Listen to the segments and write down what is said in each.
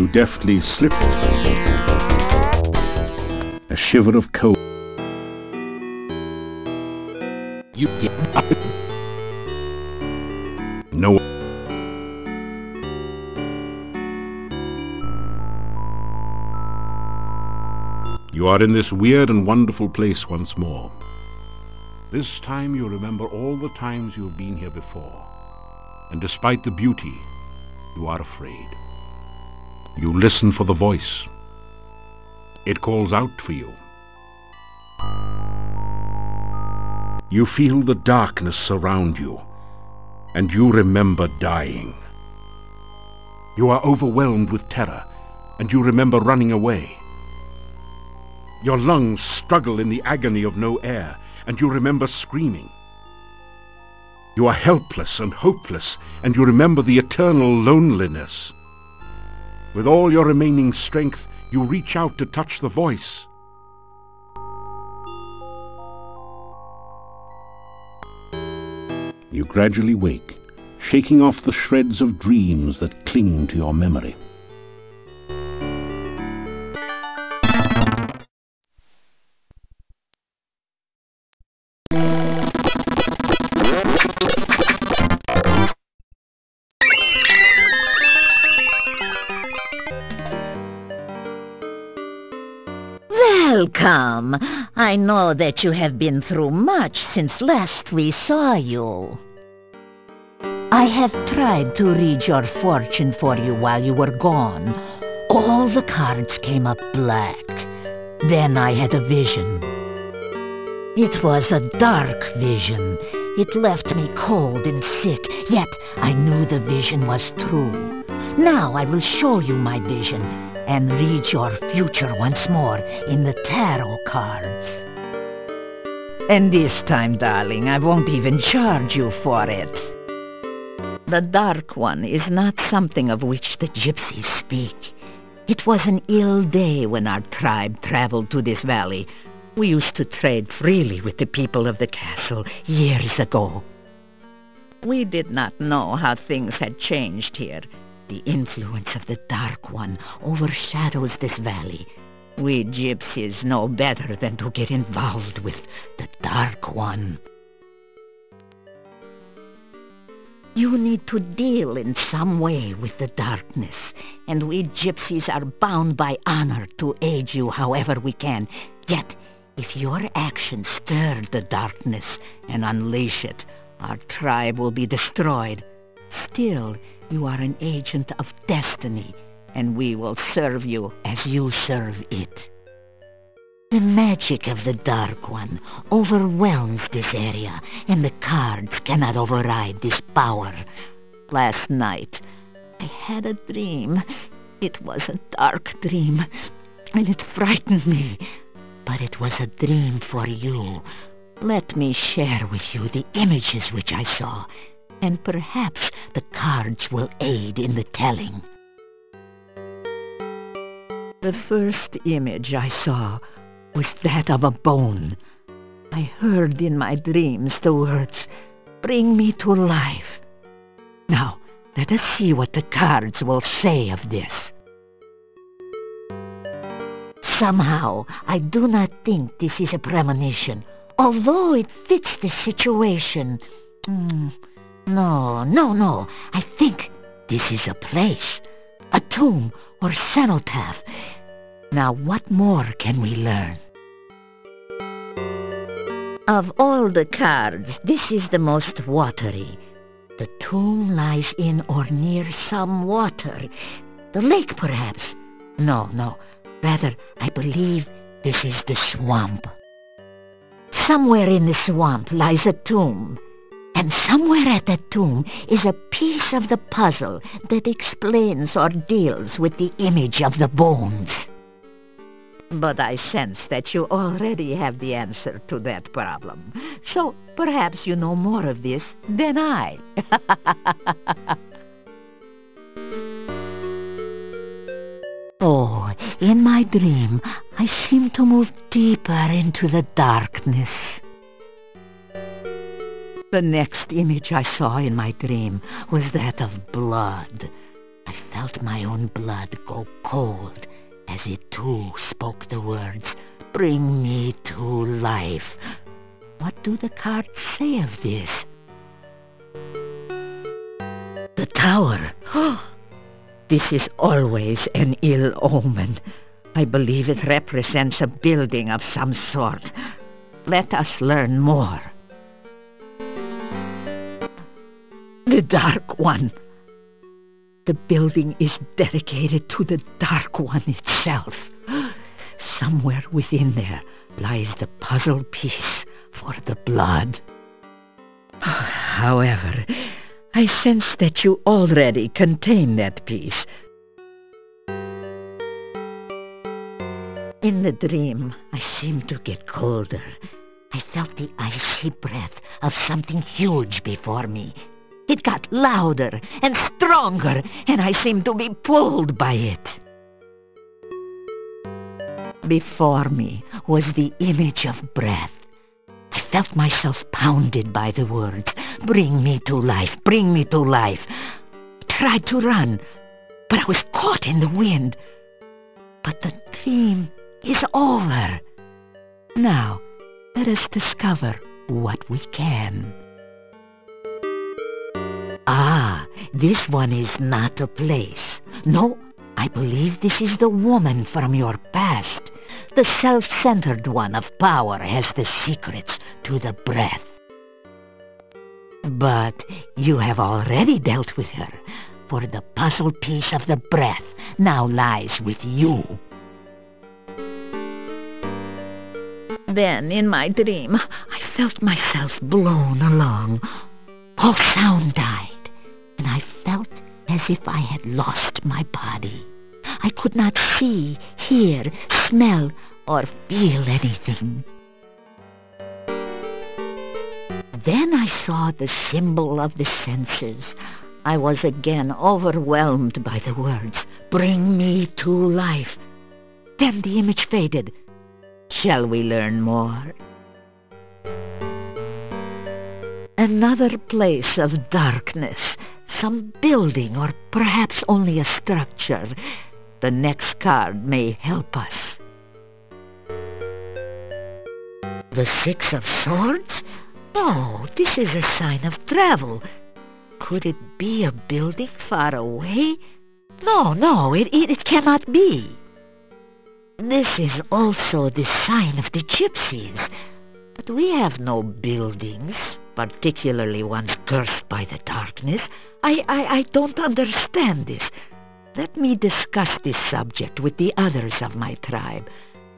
You deftly slip a shiver of cold. No. You are in this weird and wonderful place once more. This time you remember all the times you have been here before. And despite the beauty, you are afraid. You listen for the voice. It calls out for you. You feel the darkness surround you, and you remember dying. You are overwhelmed with terror, and you remember running away. Your lungs struggle in the agony of no air, and you remember screaming. You are helpless and hopeless, and you remember the eternal loneliness. With all your remaining strength, you reach out to touch the voice. You gradually wake, shaking off the shreds of dreams that cling to your memory. Welcome. I know that you have been through much since last we saw you. I have tried to read your fortune for you while you were gone. All the cards came up black. Then I had a vision. It was a dark vision. It left me cold and sick, yet I knew the vision was true. Now I will show you my vision and read your future once more in the tarot cards. And this time, darling, I won't even charge you for it. The Dark One is not something of which the gypsies speak. It was an ill day when our tribe traveled to this valley. We used to trade freely with the people of the castle years ago. We did not know how things had changed here. The influence of the Dark One overshadows this valley. We gypsies know better than to get involved with the Dark One. You need to deal in some way with the darkness, and we gypsies are bound by honor to aid you however we can. Yet, if your actions stir the darkness and unleash it, our tribe will be destroyed. Still, you are an agent of destiny, and we will serve you as you serve it. The magic of the Dark One overwhelms this area, and the cards cannot override this power. Last night, I had a dream. It was a dark dream, and it frightened me. But it was a dream for you. Let me share with you the images which I saw, and perhaps the cards will aid in the telling. The first image I saw was that of a bone. I heard in my dreams the words, "Bring me to life." Now, let us see what the cards will say of this. Somehow, I do not think this is a premonition, although it fits the situation. No. I think this is a place, a tomb or cenotaph. Now, what more can we learn? Of all the cards, this is the most watery. The tomb lies in or near some water. The lake, perhaps. No. Rather, I believe this is the swamp. Somewhere in the swamp lies a tomb. And somewhere at that tomb is a piece of the puzzle that explains or deals with the image of the bones. But I sense that you already have the answer to that problem. So perhaps you know more of this than I. Oh, in my dream, I seem to move deeper into the darkness. The next image I saw in my dream was that of blood. I felt my own blood go cold as it too spoke the words, "Bring me to life." What do the cards say of this? The tower. This is always an ill omen. I believe it represents a building of some sort. Let us learn more. The Dark One. The building is dedicated to the Dark One itself. Somewhere within there lies the puzzle piece for the blood. However, I sense that you already contain that piece. In the dream, I seemed to get colder. I felt the icy breath of something huge before me. It got louder and stronger, and I seemed to be pulled by it. Before me was the image of breath. I felt myself pounded by the words, "Bring me to life, bring me to life." I tried to run, but I was caught in the wind. But the dream is over. Now, let us discover what we can. Ah, this one is not a place. No, I believe this is the woman from your past. The self-centered one of power has the secrets to the breath. But you have already dealt with her, for the puzzle piece of the breath now lies with you. Then, in my dream, I felt myself blown along. All sound died, and I felt as if I had lost my body. I could not see, hear, smell, or feel anything. Then I saw the symbol of the senses. I was again overwhelmed by the words, "Bring me to life." Then the image faded. Shall we learn more? Another place of darkness, some building or perhaps only a structure. The next card may help us. The Six of Swords? Oh, this is a sign of travel. Could it be a building far away? No, it cannot be. This is also the sign of the gypsies. But we have no buildings, particularly ones cursed by the darkness. I don't understand this. Let me discuss this subject with the others of my tribe.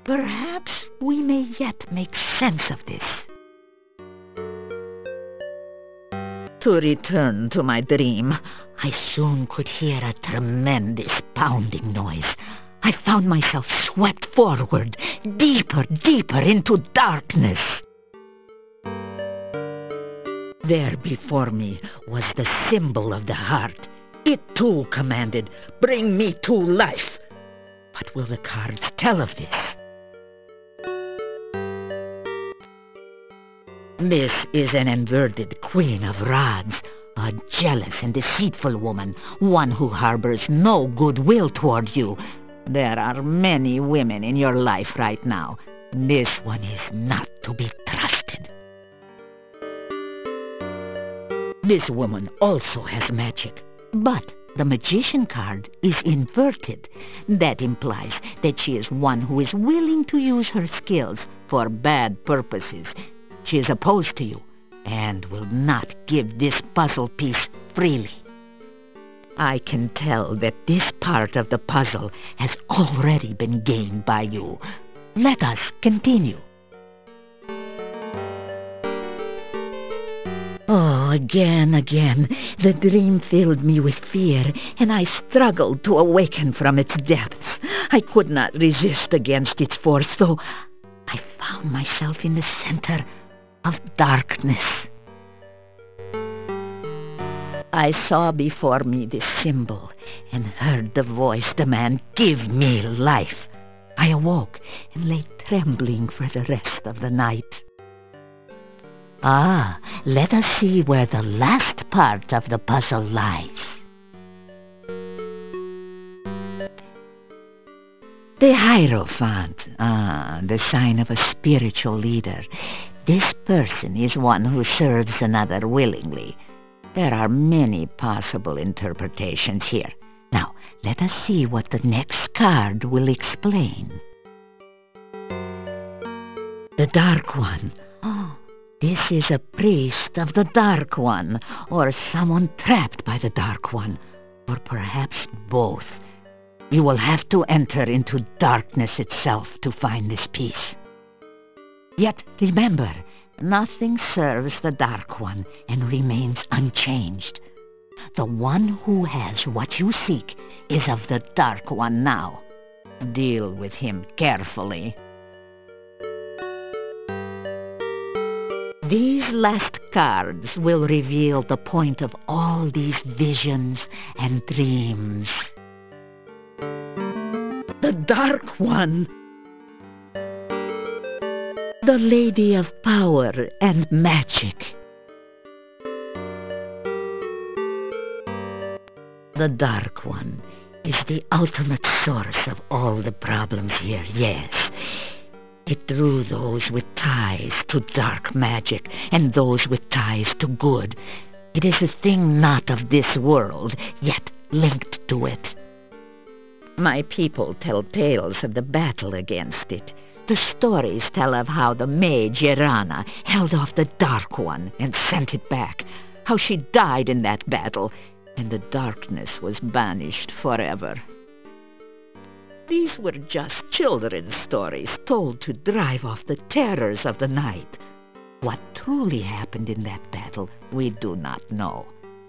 Perhaps we may yet make sense of this. To return to my dream, I soon could hear a tremendous pounding noise. I found myself swept forward, deeper into darkness. There before me was the symbol of the heart. It too commanded, "Bring me to life." What will the cards tell of this? This is an inverted Queen of Rods, a jealous and deceitful woman, one who harbors no goodwill toward you. There are many women in your life right now. This one is not to be trusted. This woman also has magic, but the magician card is inverted. That implies that she is one who is willing to use her skills for bad purposes. She is opposed to you and will not give this puzzle piece freely. I can tell that this part of the puzzle has already been gained by you. Let us continue. Oh, again, the dream filled me with fear, and I struggled to awaken from its depths. I could not resist against its force, so I found myself in the center of darkness. I saw before me this symbol and heard the voice demand, "Give me life." I awoke and lay trembling for the rest of the night. Ah, let us see where the last part of the puzzle lies. The Hierophant, the sign of a spiritual leader. This person is one who serves another willingly. There are many possible interpretations here. Now, let us see what the next card will explain. The Dark One. Oh, this is a priest of the Dark One, or someone trapped by the Dark One, or perhaps both. You will have to enter into darkness itself to find this peace. Yet remember, nothing serves the Dark One and remains unchanged. The one who has what you seek is of the Dark One now. Deal with him carefully. These last cards will reveal the point of all these visions and dreams. The Dark One. The Lady of Power and Magic. The Dark One is the ultimate source of all the problems here, yes. It drew those with ties to dark magic and those with ties to good. It is a thing not of this world, yet linked to it. My people tell tales of the battle against it. The stories tell of how the mage Irana held off the Dark One and sent it back, how she died in that battle, and the darkness was banished forever. These were just children's stories told to drive off the terrors of the night. What truly happened in that battle, we do not know.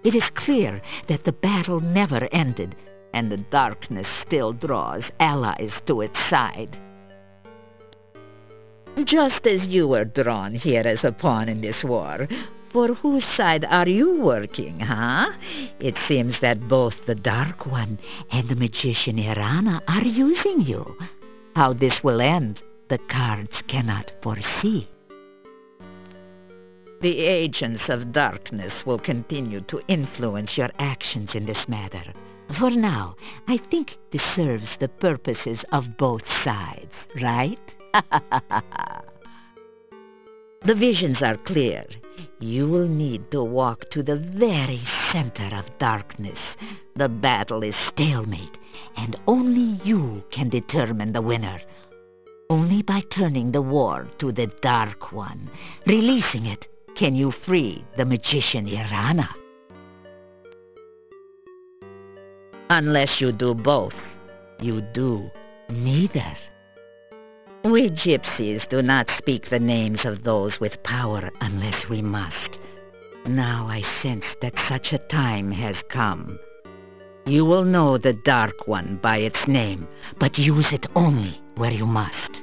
It is clear that the battle never ended, and the darkness still draws allies to its side. Just as you were drawn here as a pawn in this war, for whose side are you working, huh? It seems that both the Dark One and the magician Irana are using you. How this will end, the cards cannot foresee. The agents of darkness will continue to influence your actions in this matter. For now, I think this serves the purposes of both sides, right? The visions are clear. You will need to walk to the very center of darkness. The battle is stalemate, and only you can determine the winner. Only by turning the war to the Dark One, releasing it, can you free the magician Irana. Unless you do both, you do neither. We gypsies do not speak the names of those with power unless we must. Now I sense that such a time has come. You will know the Dark One by its name, but use it only where you must.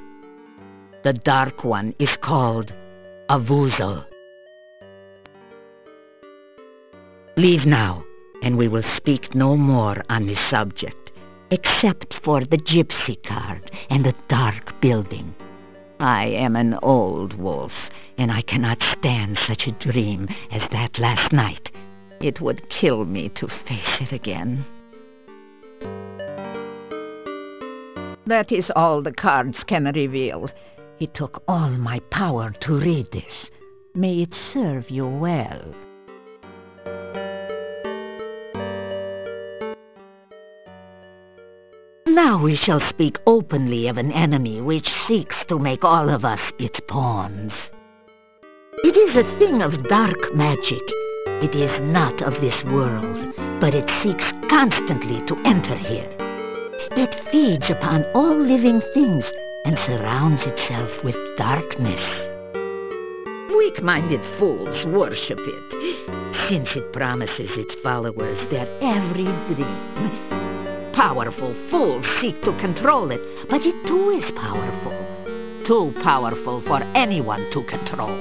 The Dark One is called Avuzal. Leave now, and we will speak no more on this subject, except for the gypsy card and the dark building. I am an old wolf, and I cannot stand such a dream as that last night. It would kill me to face it again. That is all the cards can reveal. It took all my power to read this. May it serve you well. Now we shall speak openly of an enemy which seeks to make all of us its pawns. It is a thing of dark magic. It is not of this world, but it seeks constantly to enter here. It feeds upon all living things and surrounds itself with darkness. Weak-minded fools worship it, since it promises its followers their every dream. Powerful fools seek to control it, but it too is powerful. Too powerful for anyone to control.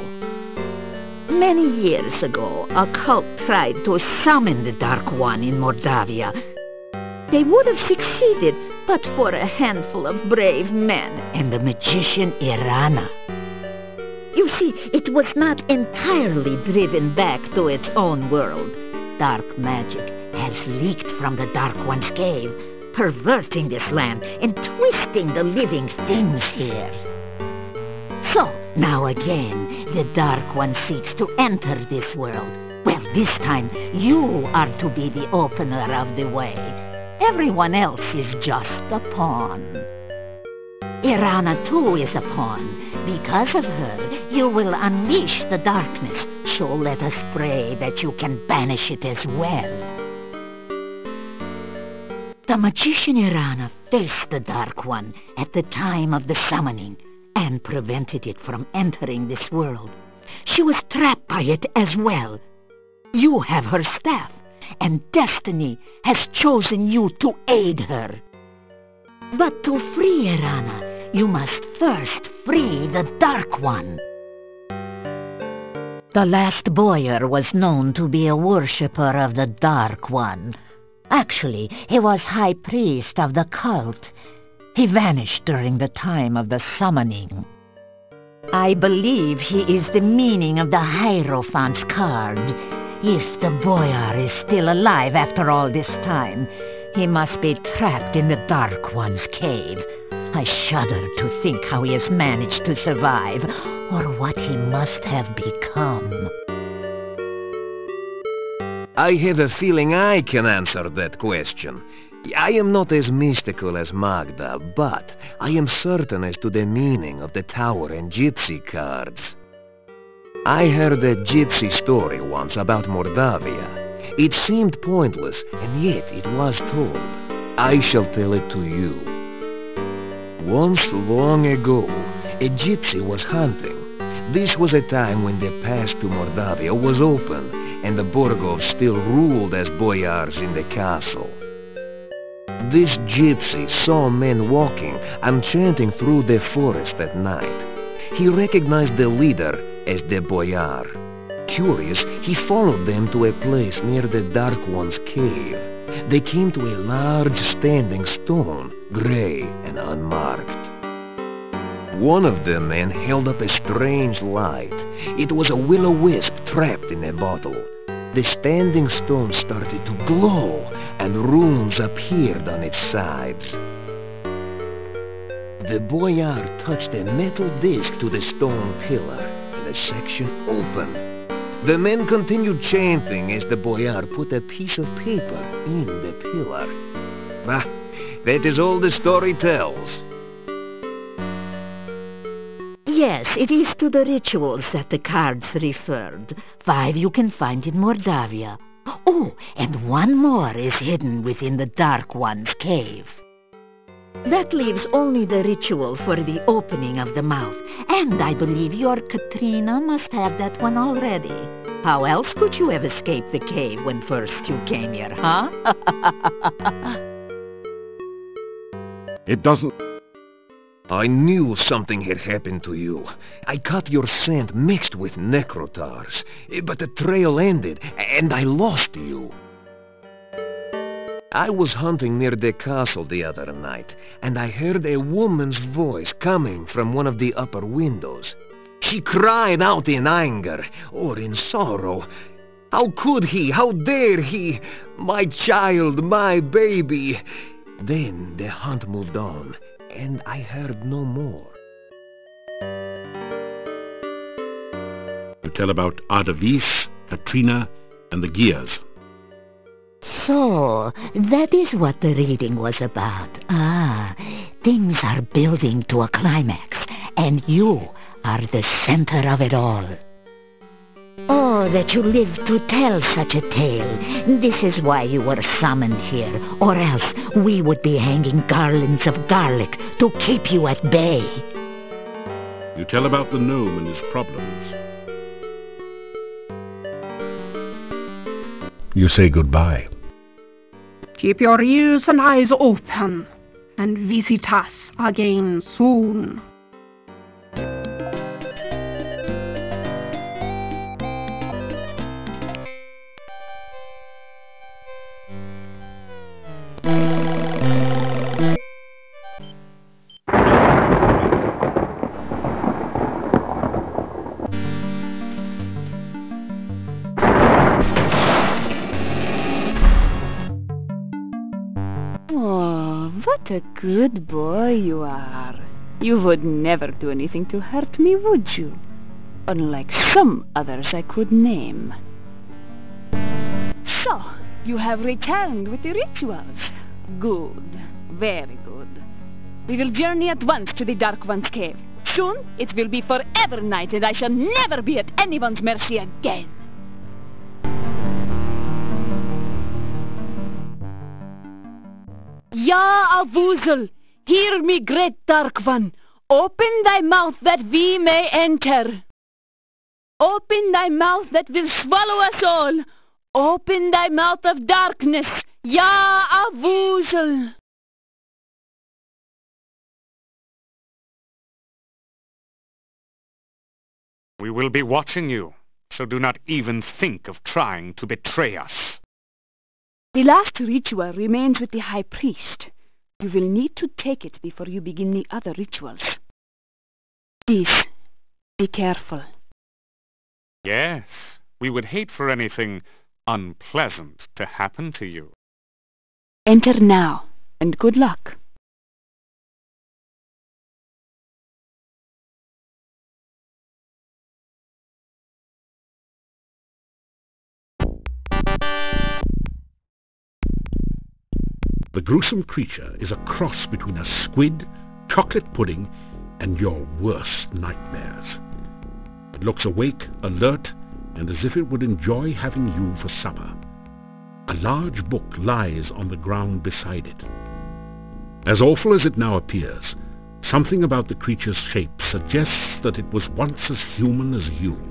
Many years ago, a cult tried to summon the Dark One in Moldavia. They would have succeeded, but for a handful of brave men and the magician Irana. You see, it was not entirely driven back to its own world. Dark magic has leaked from the Dark One's cave, perverting this land and twisting the living things here. So, now again, the Dark One seeks to enter this world. Well, this time, you are to be the opener of the way. Everyone else is just a pawn. Irana too is a pawn. Because of her, you will unleash the darkness, so let us pray that you can banish it as well. The magician Irana faced the Dark One at the time of the summoning and prevented it from entering this world. She was trapped by it as well. You have her staff, and destiny has chosen you to aid her. But to free Irana, you must first free the Dark One. The last boyar was known to be a worshipper of the Dark One. Actually, he was high priest of the cult. He vanished during the time of the summoning. I believe he is the meaning of the Hierophant's card. If the boyar is still alive after all this time, he must be trapped in the Dark One's cave. I shudder to think how he has managed to survive, or what he must have become. I have a feeling I can answer that question. I am not as mystical as Magda, but I am certain as to the meaning of the tower and gypsy cards. I heard a gypsy story once about Mordavia. It seemed pointless, and yet it was told. I shall tell it to you. Once long ago, a gypsy was hunting. This was a time when the pass to Mordavia was open, and the Borgovs still ruled as boyars in the castle. This gypsy saw men walking and chanting through the forest at night. He recognized the leader as the boyar. Curious, he followed them to a place near the Dark One's cave. They came to a large standing stone, grey and unmarked. One of the men held up a strange light. It was a will-o-wisp trapped in a bottle. The standing stone started to glow, and runes appeared on its sides. The boyar touched a metal disc to the stone pillar, and the section opened. The men continued chanting as the boyar put a piece of paper in the pillar. Ah, that is all the story tells. Yes, it is to the rituals that the cards referred. 5 you can find in Mordavia. Oh, and 1 more is hidden within the Dark One's cave. That leaves only the ritual for the opening of the mouth, and I believe your Katrina must have that one already. How else could you have escaped the cave when first you came here, huh? It doesn't... I knew something had happened to you. I caught your scent mixed with necrotars, but the trail ended, and I lost you. I was hunting near the castle the other night, and I heard a woman's voice coming from one of the upper windows. She cried out in anger, or in sorrow. How could he? How dare he? My child, my baby! Then the hunt moved on, and I heard no more. You tell about rhys-davies, Katrina, and the Gears. So, that is what the reading was about. Ah, things are building to a climax, and you are the center of it all. Oh, that you lived to tell such a tale. This is why you were summoned here, or else we would be hanging garlands of garlic to keep you at bay. You tell about the gnome and his problems. You say goodbye. Keep your ears and eyes open, and visit us again soon. What a good boy you are. You would never do anything to hurt me, would you? Unlike some others I could name. So, you have returned with the rituals. Good. Very good. We will journey at once to the Dark One's cave. Soon, it will be forever night, and I shall never be at anyone's mercy again. Ya Avuzel, hear me, great Dark One. Open thy mouth that we may enter. Open thy mouth that will swallow us all. Open thy mouth of darkness, Ya Avuzel. We will be watching you, so do not even think of trying to betray us. The last ritual remains with the High Priest. You will need to take it before you begin the other rituals. Please, be careful. Yes, we would hate for anything unpleasant to happen to you. Enter now, and good luck. The gruesome creature is a cross between a squid, chocolate pudding, and your worst nightmares. It looks awake, alert, and as if it would enjoy having you for supper. A large book lies on the ground beside it. As awful as it now appears, something about the creature's shape suggests that it was once as human as you.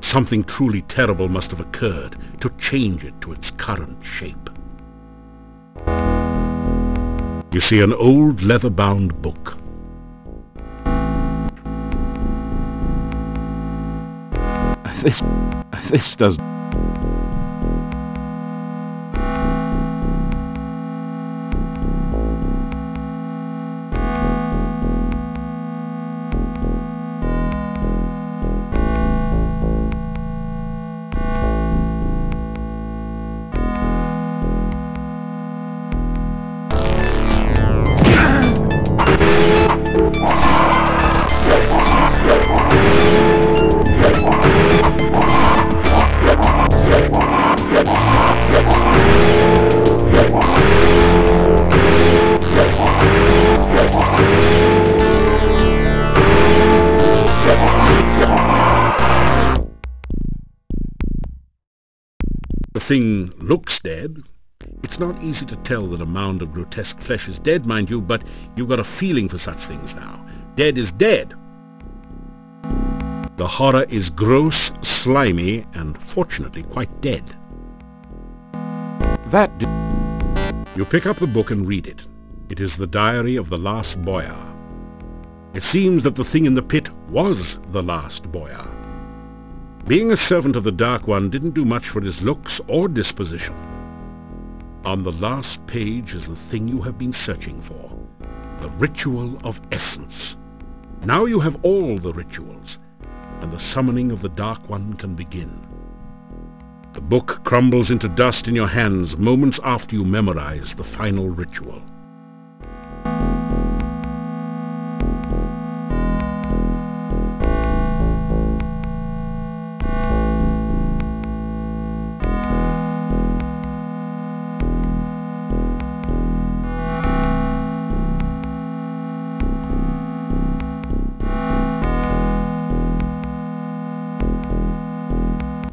Something truly terrible must have occurred to change it to its current shape. You see an old leather-bound book. This does... The thing looks dead. It's not easy to tell that a mound of grotesque flesh is dead, mind you, but you've got a feeling for such things now. Dead is dead. The horror is gross, slimy, and fortunately quite dead. You pick up the book and read it. It is the diary of the last boyar. It seems that the thing in the pit was the last boyar. Being a servant of the Dark One didn't do much for his looks or disposition. On the last page is the thing you have been searching for, the Ritual of Essence. Now you have all the rituals, and the summoning of the Dark One can begin. The book crumbles into dust in your hands moments after you memorize the final ritual.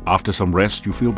After some rest, you feel